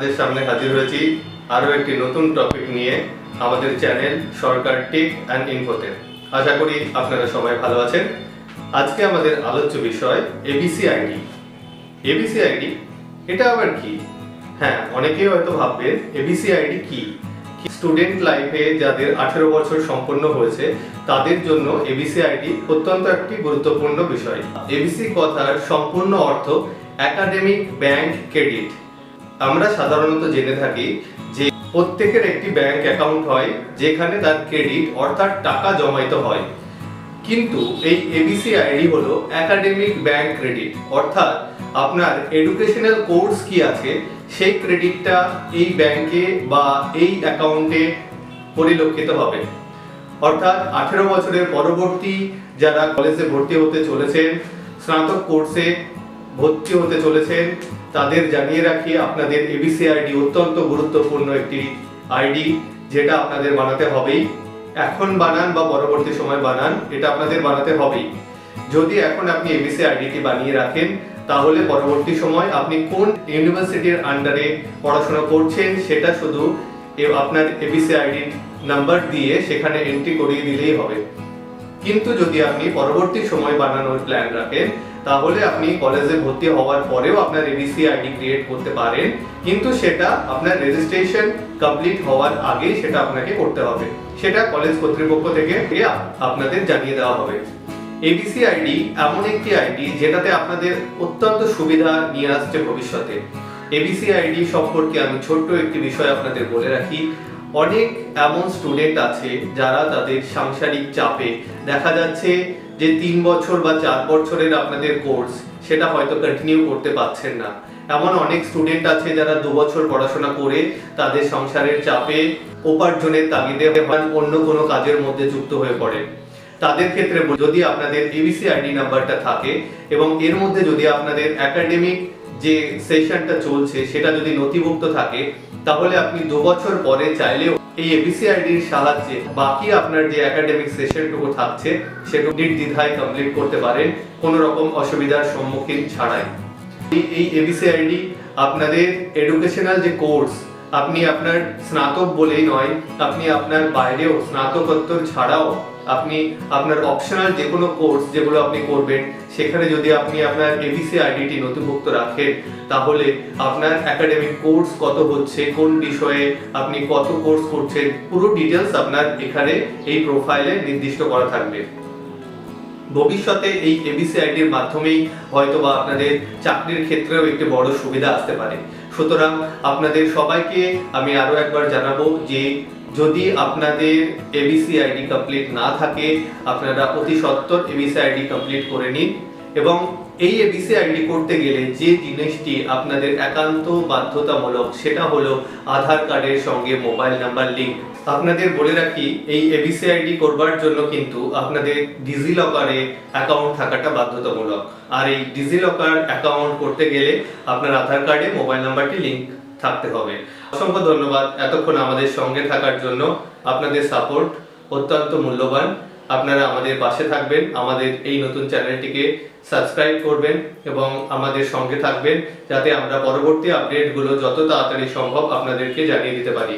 আপনাদের সামনে হাজির হয়েছি আরও একটি নতুন টপিক নিয়ে আমাদের চ্যানেল সরকার টেক অ্যান্ড ইনফোতে। আশা করি আপনারা সবাই ভালো আছেন। আজকে আমাদের আলোচ্য বিষয় এবিসি আইডি। এবিসি আইডি এটা আবার কি? হ্যাঁ, অনেকেই হয়তো ভাববেন এবিসি আইডি কি। স্টুডেন্ট লাইফে যাদের 18 বছর সম্পন্ন হয়েছে তাদের জন্য এবিসি আইডি অত্যন্ত একটি গুরুত্বপূর্ণ বিষয়। এবিসি কথার সম্পূর্ণ অর্থ একাডেমিক ব্যাংক ক্রেডিট। আমরা সাধারণত জেনে থাকি যে প্রত্যেকের একটি ব্যাংক অ্যাকাউন্ট হয় যেখানে তার ক্রেডিট অর্থাৎ টাকা জমাইতে হয়, কিন্তু এই এবিসি আইডি হলো একাডেমিক ব্যাংক ক্রেডিট, অর্থাৎ আপনার এডুকেশনাল কোর্স কি আছে সেই ক্রেডিটটা এই ব্যাংকে বা এই অ্যাকাউন্টে পরিলক্ষিত হবে। অর্থাৎ 18 বছরের পরবর্তী যারা কলেজে ভর্তি হতে চলেছেন, স্নাতক কোর্সে ভর্তি হতে চলেছেন, তাদের জানিয়ে রাখি আপনাদের এবিসি আইডি অত্যন্ত গুরুত্বপূর্ণ একটি আইডি, যেটা আপনাদের বানাতে হবেই। এখন বানান বা পরবর্তী সময় বানান, এটা আপনাদের বানাতে হবেই। যদি এখন আপনি এবিসি আইডিটি বানিয়ে রাখেন তাহলে পরবর্তী সময় আপনি কোন ইউনিভার্সিটির আন্ডারে পড়াশোনা করছেন সেটা শুধু আপনার এবিসি আইডি নাম্বার দিয়ে সেখানে এন্ট্রি করিয়ে দিলেই হবে। কিন্তু যদি আপনি পরবর্তী সময় বানানোর প্ল্যান রাখেন তাহলে আপনি কলেজে ভর্তি হওয়ার পরেও আপনার এবিসি আইডি ক্রিয়েট করতে পারেন, কিন্তু সেটা আপনার রেজিস্ট্রেশন কমপ্লিট হওয়ার আগে সেটা আপনাকে করতে হবে। সেটা কলেজ কর্তৃপক্ষ থেকে আপনাদের জানিয়ে দেওয়া হবে। এবিসি আইডি এমন একটি আইডি যেটাতে আপনাদের অত্যন্ত সুবিধা নিয়ে আসছে ভবিষ্যতে। এবিসি আইডি সম্পর্কে আমি ছোট্ট একটি বিষয় আপনাদের বলে রাখি। অনেক এমন স্টুডেন্ট আছে যারা তাদের সাংসারিক চাপে দেখা যাচ্ছে যে 3 বছর বা 4 বছরের আপনাদের কোর্স সেটা হয়তো কন্টিনিউ করতে পারছেন না। এমন অনেক স্টুডেন্ট আছে যারা 2 বছর পড়াশোনা করে তাদের সংসারের চাপে উপার্জনের তাগিদে অন্য কোনো কাজের মধ্যে যুক্ত হয়ে পড়ে। তাদের ক্ষেত্রে যদি আপনাদের এবিসি আইডি নাম্বারটা থাকে এবং এর মধ্যে যদি আপনাদের একাডেমিক যে সেশনটা চলছে সেটা যদি নথিভুক্ত থাকে, তাহলে আপনি 2 বছর পরে চাইলেও এই এবিসি আইডির সাহায্যে বাকি আপনার যে একাডেমিক সেশনটুকু থাকছে সেটুকু নির্দ্বিধায় কমপ্লিট করতে পারেন কোনো রকম অসুবিধার সম্মুখীন ছাড়াই। এই এবিসি আইডি আপনাদের এডুকেশনাল যে কোর্স, আপনি আপনার স্নাতক বলেই নয়, আপনি আপনার বাইরেও স্নাতকোত্তর ছাড়াও আপনি আপনার অপশনাল যে কোনো কোর্স যেগুলো আপনি করবেন সেখানে যদি আপনি আপনার এবিসি আইডিটি নথিভুক্ত রাখেন তাহলে আপনার একাডেমিক কোর্স কত হচ্ছে, কোন বিষয়ে আপনি কত কোর্স করছেন, পুরো ডিটেলস আপনার এখানে এই প্রোফাইলে নির্দিষ্ট করা থাকবে। ভবিষ্যতে এই এবিসি আইডির মাধ্যমেই হয়তোবা আপনাদের চাকরির ক্ষেত্রেও একটি বড় সুবিধা আসতে পারে। সুতরাং আপনাদের সবাইকে আমি আরো একবার জানাবো যে যদি আপনাদের এবিসি আইডি কমপ্লিট না থাকে আপনারা অতি সত্বর এবিসি আইডি কমপ্লিট করে নিন। এবং এই এবিসি আইডি করতে গেলে যে জিনিসটি আপনাদের একান্ত বাধ্যতামূলক সেটা হলো আধার কার্ডের সঙ্গে মোবাইল নাম্বার লিংক। আপনাদের বলে রাখি এই এবিসি আইডি করবার জন্য কিন্তু আপনাদের ডিজিলকারে অ্যাকাউন্ট থাকাটা বাধ্যতামূলক। আর এই ডিজিলকার অ্যাকাউন্ট করতে গেলে আপনার আধার কার্ডে মোবাইল নাম্বারটি লিংক থাকতে হবে। অসংখ্য ধন্যবাদ এতক্ষণ আমাদের সঙ্গে থাকার জন্য। আপনাদের সাপোর্ট অত্যন্ত মূল্যবান। আপনারা আমাদের পাশে থাকবেন, আমাদের এই নতুন চ্যানেলটিকে সাবস্ক্রাইব করবেন এবং আমাদের সঙ্গে থাকবেন যাতে আমরা পরবর্তী আপডেটগুলো যত তাড়াতাড়ি সম্ভব আপনাদেরকে জানিয়ে দিতে পারি।